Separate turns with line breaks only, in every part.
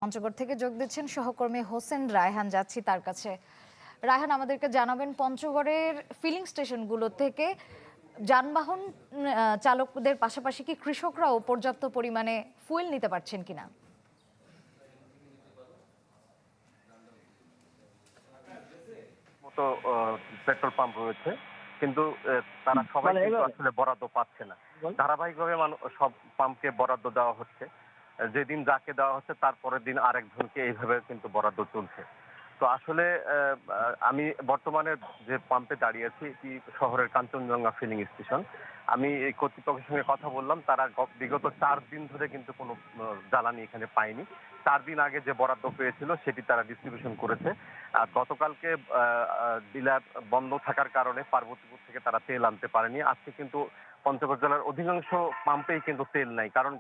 পঞ্চগড় থেকে যোগ দিচ্ছেন সহকর্মী হোসেন রায়হান, যাচ্ছি তার কাছে। রায়হান, আমাদেরকে জানাবেন পঞ্চগড়ের ফিলিং স্টেশনগুলো থেকে যানবাহন চালকদের পাশাপাশি কি কৃষকরাও পর্যাপ্ত পরিমাণে ফুয়েল নিতে পারছেন কিনা?
মতো পেট্রোল পাম্প রয়েছে, কিন্তু তারা সবাই কিন্তু আসলে বরাদ্দ পাচ্ছে না। ধারাবাহিকভাবে সব পাম্পকে বরাদ্দ দেওয়া হচ্ছে। যেদিন যাকে দেওয়া হচ্ছে তার পরের দিন আরেকজনকে এইভাবে কিন্তু বরাদ্দ চলছে। তো আসলে আমি বর্তমানে যে পাম্পে দাঁড়িয়ে আছি এটি শহরের কাঞ্চনজঙ্ঘা ফিলিং স্টেশন। আমি এই কর্তৃপক্ষের সঙ্গে কথা বললাম, তারা বিগত ৪ দিন ধরে কিন্তু কোনো জ্বালানি এখানে পায়নি। ৪ দিন আগে যে বরাদ্দ পেয়েছিল সেটি তারা ডিস্ট্রিবিউশন করেছে। আর গতকালকে ডিলার বন্ধ থাকার কারণে পার্বতীপুর থেকে তারা তেল আনতে পারেনি। আজকে কিন্তু পঞ্চগড় জেলার অধিকাংশ পাম্পেই কিন্তু তেল নাই, কারণ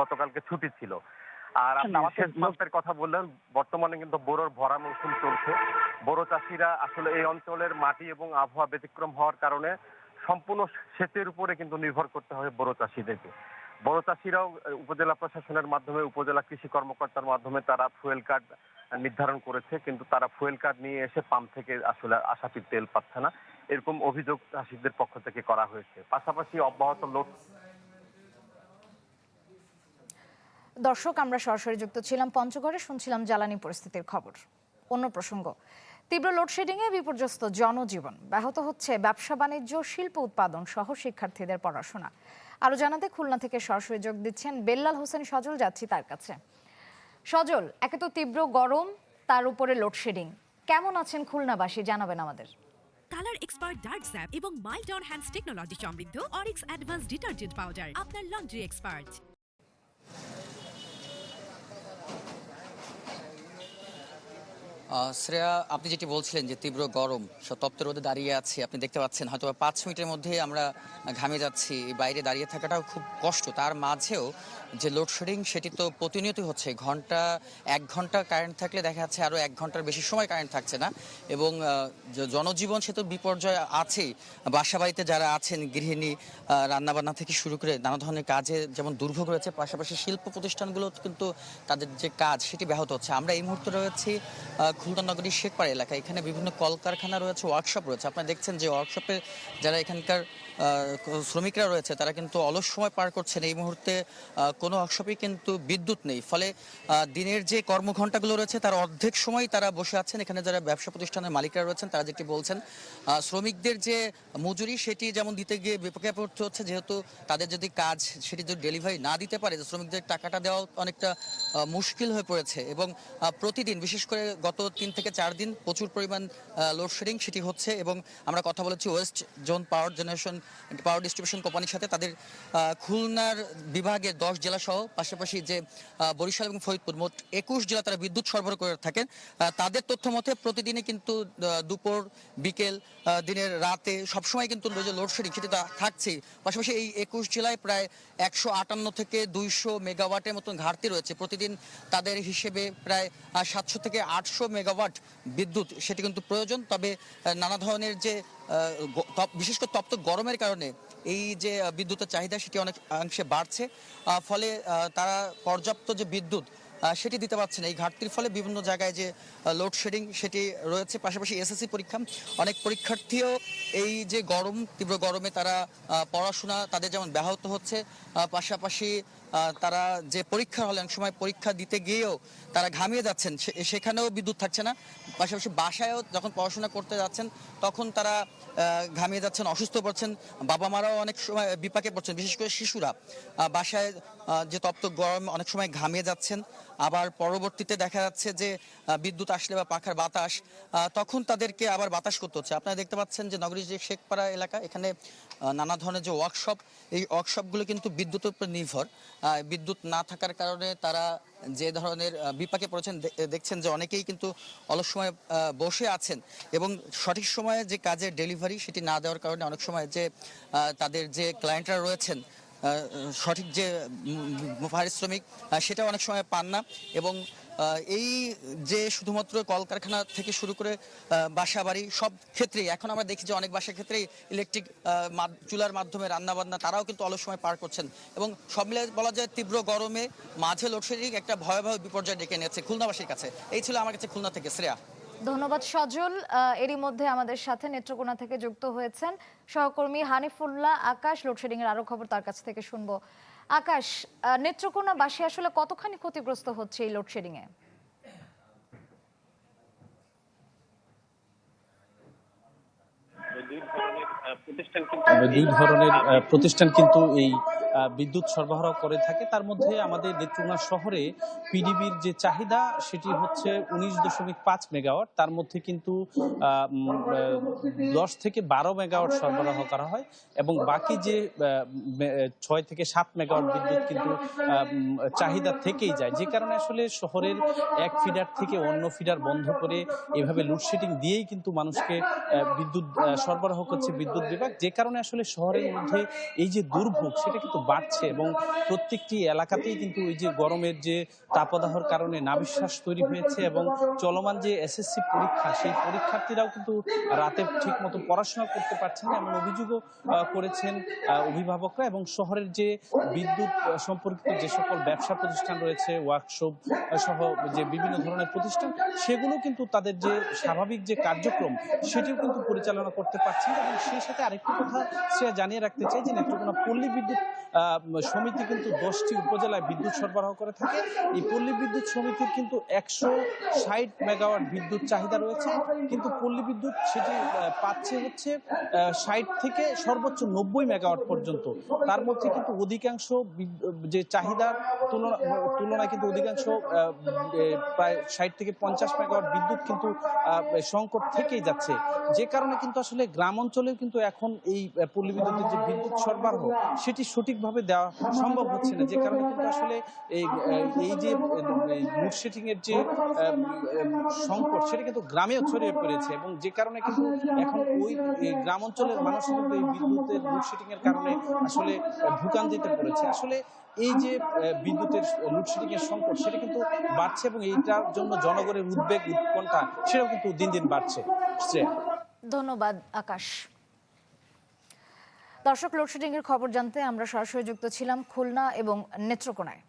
গতকালকে ছুটি ছিল। আর আপনি শেষ পাম্পের কথা বললেন, বর্তমানে কিন্তু বোরোর ভরা মৌসুম চলছে। বোরো চাষিরা আসলে এই অঞ্চলের মাটি এবং আবহাওয়া ব্যতিক্রম হওয়ার কারণে সম্পূর্ণ সেচের উপরে কিন্তু নির্ভর করতে হয় বোরো চাষিদেরকে। বড় চাষিরাও উপজেলা প্রশাসনের মাধ্যমে, উপজেলা কৃষি কর্মকর্তার মাধ্যমে তারা ফুয়েল কার্ড নির্ধারণ করেছে, কিন্তু তারা ফুয়েল কার্ড নিয়ে এসে পাম্প থেকে আসলে আশাতীত তেল পাচ্ছে না, এরকম অভিযোগ চাষিদের পক্ষ থেকে করা হয়েছে। পাশাপাশি অব্যাহত লোড।
দর্শক, আমরা সরাসরি যুক্ত ছিলাম পঞ্চগড়ে, শুনছিলাম জ্বালানি পরিস্থিতির খবর। অন্য প্রসঙ্গ, তীব্র লোডশেডিংয়ে বিপর্যস্ত জনজীবন, ব্যাহত হচ্ছে ব্যবসা বাণিজ্য, শিল্প উৎপাদন সহ শিক্ষার্থীদের পড়াশোনা। আরো জানাতে খুলনা থেকে সরাসরি যোগ দিচ্ছেন বেল্লাল হোসেন সজল, যাচ্ছি তার কাছে। সজল, একে তো তীব্র গরম, তার উপরে লোডশেডিং, কেমন আছেন খুলনাবাসী জানাবেন আমাদের।
কালার এক্সপার্ট ডার্ক স্যাপ এবং মাইল্ড অন হ্যান্ডস টেকনোলজি সমৃদ্ধ অরিক্স অ্যাডভান্স ডিটারজেন্ট পাউডার আপনার লন্ড্রি এক্সপার্ট।
শ্রেয়া, আপনি যেটি বলছিলেন যে তীব্র গরম, তপ্ত রোদে দাঁড়িয়ে আছি, আপনি দেখতে পাচ্ছেন হয়তো 5 মিনিটের মধ্যে আমরা ঘামে যাচ্ছি। বাইরে দাঁড়িয়ে থাকাটাও খুব কষ্ট, তার মাঝেও যে লোডশেডিং সেটি তো প্রতিনিয়ত হচ্ছে। 1 ঘন্টা কারেন্ট থাকলে দেখা যাচ্ছে আরও 1 ঘন্টার বেশি সময় কারেন্ট থাকছে না। এবং জনজীবন সে তো বিপর্যয় আছেই, বাসা বাড়িতে যারা আছেন গৃহিণী, রান্নাবান্না থেকে শুরু করে নানা ধরনের কাজে যেমন দুর্ভোগ রয়েছে, পাশাপাশি শিল্প প্রতিষ্ঠানগুলো কিন্তু তাদের যে কাজ সেটি ব্যাহত হচ্ছে। আমরা এই মুহূর্তে রয়েছি খুলনা নগরীর শেখপাড়া এলাকায়। এখানে বিভিন্ন কলকারখানা রয়েছে, ওয়ার্কশপ রয়েছে। আপনারা দেখছেন যে ওয়ার্কশপে যারা এখানকার শ্রমিকরা রয়েছে তারা কিন্তু অলস সময় পার করছেন। এই মুহূর্তে কোনো ওয়ার্কশপেই কিন্তু বিদ্যুৎ নেই, ফলে দিনের যে কর্মঘণ্টাগুলো রয়েছে তার অর্ধেক সময় তারা বসে আছেন। এখানে যারা ব্যবসা প্রতিষ্ঠানের মালিকরা রয়েছেন তারা যেটি বলছেন, শ্রমিকদের যে মজুরি সেটি যেমন দিতে গিয়ে বিপাকে পড়তে হচ্ছে, যেহেতু তাদের যদি কাজ সেটি যদি ডেলিভারি না দিতে পারে, শ্রমিকদের টাকাটা দেওয়া অনেকটা মুশকিল হয়ে পড়েছে। এবং প্রতিদিন, বিশেষ করে গত 3 থেকে 4 দিন প্রচুর পরিমাণ লোডশেডিং সেটি হচ্ছে। এবং আমরা কথা বলেছি ওয়েস্ট জোন পাওয়ার ডিস্ট্রিবিউশন কোম্পানির সাথে। তাদের খুলনার বিভাগের 10 জেলা সহ পাশাপাশি যে বরিশাল এবং ফরিদপুর, মোট 21 জেলা তারা বিদ্যুৎ সরবরাহ করে থাকেন। তাদের তথ্য মতে প্রতিদিনই কিন্তু দুপুর, বিকেল, দিনের রাতে সবসময় কিন্তু লোডশেডিং সেটি থাকছেই। পাশাপাশি এই 21 জেলায় প্রায় 158 থেকে 200 মেগাওয়াটের মতন ঘাটতি রয়েছে। প্রতিদিন তাদের হিসেবে প্রায় 700 থেকে 800 মেগাওয়াট বিদ্যুৎ সেটি কিন্তু প্রয়োজন। তবে নানা ধরনের যে বিশেষ করে তপ্ত গরমের কারণে এই যে বিদ্যুতের চাহিদা সেটি অনেকাংশে বাড়ছে। ফলে তারা পর্যাপ্ত যে বিদ্যুৎ সেটি দিতে পারছে না। এই ঘাটতির ফলে বিভিন্ন জায়গায় যে লোডশেডিং সেটি রয়েছে। পাশাপাশি এসএসসি পরীক্ষা, অনেক পরীক্ষার্থীও এই যে তীব্র গরমে তারা পড়াশোনা তাদের যেমন ব্যাহত হচ্ছে, পাশাপাশি তারা যে পরীক্ষা হলে অনেক সময় পরীক্ষা দিতে গিয়েও তারা ঘামিয়ে যাচ্ছেন, সেখানেও বিদ্যুৎ থাকছে না। পাশাপাশি বাসায়ও যখন পড়াশোনা করতে যাচ্ছেন তখন তারা ঘামিয়ে যাচ্ছেন, অসুস্থ পড়ছেন। বাবা মারাও অনেক সময় বিপাকে পড়ছেন, বিশেষ করে শিশুরা বাসায় যে তপ্ত গরম অনেক সময় ঘামিয়ে যাচ্ছেন। আবার পরবর্তীতে দেখা যাচ্ছে যে বিদ্যুৎ আসলে বা পাখার বাতাস, তখন তাদেরকে আবার বাতাস করতে হচ্ছে। আপনারা দেখতে পাচ্ছেন যে নগরীর যে শেখপাড়া এলাকা, এখানে নানা ধরনের যে ওয়ার্কশপ, এই ওয়ার্কশপগুলো কিন্তু বিদ্যুতের উপর নির্ভর। বিদ্যুৎ না থাকার কারণে তারা যে ধরনের বিপাকে পড়েছেন, দেখছেন যে অনেকেই কিন্তু অলস সময় বসে আছেন। এবং সঠিক সময়ে যে কাজের ডেলিভারি সেটি না দেওয়ার কারণে অনেক সময় যে তাদের যে ক্লায়েন্টরা রয়েছেন সঠিক যে পারিশ্রমিক সেটা অনেক সময় পান না। এবং এই যে শুধুমাত্র কলকারখানা থেকে শুরু করে বাসা বাড়ি সব ক্ষেত্রেই এখন আমরা দেখি যে অনেক বাসার ক্ষেত্রেই ইলেকট্রিক চুলার মাধ্যমে রান্নাবান্না তারাও কিন্তু অলস সময় পার করছেন। এবং সব মিলে বলা যায় তীব্র গরমে মাঝে লোডশেডিং একটা ভয়াবহ বিপর্যয় ডেকে নিয়েছে খুলনাবাসীর কাছে। এই ছিল আমার কাছে খুলনা থেকে শ্রেয়া।
ধন্যবাদ সজল। এরই মধ্যে আমাদের সাথে নেত্রকোনা থেকে যুক্ত হয়েছেন সহকর্মী হানিফুল্লাহ আকাশ। লোডশেডিং এর আরো খবর তার কাছ থেকে শুনবো। আকাশ, নেত্রকোনাবাসী আসলে কতখানি ক্ষতিগ্রস্ত হচ্ছে এই লোডশেডিং এ?
দুই ধরনের প্রতিষ্ঠান কিন্তু এই বিদ্যুৎ সরবরাহ করে থাকে। তার মধ্যে আমাদের নেত্রকোনা শহরে পিডিবির যে চাহিদা সেটি হচ্ছে 19.5 মেগাওয়াট। তার মধ্যে কিন্তু 10 থেকে 12 মেগাওয়াট সরবরাহ করা হয় এবং বাকি যে 6 থেকে 7 মেগাওয়াট বিদ্যুৎ কিন্তু চাহিদা থেকেই যায়, যে কারণে আসলে শহরের এক ফিডার থেকে অন্য ফিডার বন্ধ করে এভাবে লোডশেডিং দিয়েই কিন্তু মানুষকে বিদ্যুৎ সরবরাহ করছে বিদ্যুৎ বিভাগ, যে কারণে আসলে শহরের মধ্যে এই যে দুর্ভোগ সেটা কিন্তু বাড়ছে এবং প্রত্যেকটি এলাকাতেই কিন্তু এই যে গরমের যে তাপদাহর কারণে নাভিশ্বাস তৈরি হয়েছে এবং চলমান যে এসএসসি পরীক্ষা সেই পরীক্ষার্থীরাও কিন্তু রাতে ঠিক মতো পড়াশোনা করতে পারছেন না, এমন অভিযোগও করেছেন অভিভাবকরা। এবং শহরের যে বিদ্যুৎ সম্পর্কিত যে সকল ব্যবসা প্রতিষ্ঠান রয়েছে, ওয়ার্কশপ সহ যে বিভিন্ন ধরনের প্রতিষ্ঠান, সেগুলো কিন্তু তাদের যে স্বাভাবিক যে কার্যক্রম সেটিও কিন্তু পরিচালনা করতে পারছেন। এবং সেই সাথে আরেকটি কথা সে জানিয়ে রাখতে চাই যে নেত্রকোনা পল্লী বিদ্যুৎ সমিতি কিন্তু 10টি উপজেলায় বিদ্যুৎ সরবরাহ করে থাকে। এই পল্লী বিদ্যুৎ সমিতির কিন্তু 160 মেগাওয়াট বিদ্যুৎ চাহিদা রয়েছে, কিন্তু পল্লী বিদ্যুৎ সেটি পাচ্ছে হচ্ছে 60 থেকে সর্বোচ্চ 90 মেগাওয়াট পর্যন্ত। তার মধ্যে কিন্তু অধিকাংশ যে চাহিদার তুলনায় কিন্তু অধিকাংশ প্রায় 60 থেকে 50 মেগাওয়াট বিদ্যুৎ কিন্তু সংকট থেকেই যাচ্ছে, যে কারণে কিন্তু আসলে গ্রাম অঞ্চলেও কিন্তু এখন এই পল্লী বিদ্যুতের যে বিদ্যুৎ সরবরাহ সেটি সঠিকভাবে দেওয়া সম্ভব হচ্ছে না, যে কারণে কিন্তু আসলে এই যে লোডশেডিং এর যে সংকট সেটা কিন্তু গ্রামেও ছড়িয়ে পড়েছে এবং যে কারণে কিন্তু এখন ওই গ্রাম অঞ্চলের মানুষ কিন্তু এই বিদ্যুতের লোডশেডিং এর কারণে আসলে ভোগান্তিতে পড়েছে। আসলে এই যে বিদ্যুতের লোডশেডিং এর সংকট সেটা কিন্তু বাড়ছে এবং এইটার জন্য জনগণের উদ্বেগ উৎকণ্ঠা সেটাও কিন্তু দিন দিন বাড়ছে।
ধন্যবাদ আকাশ। দর্শক, লোডশেডিং এর খবর জানতে আমরা সরাসরি যুক্ত ছিলাম খুলনা এবং নেত্রকোনায়।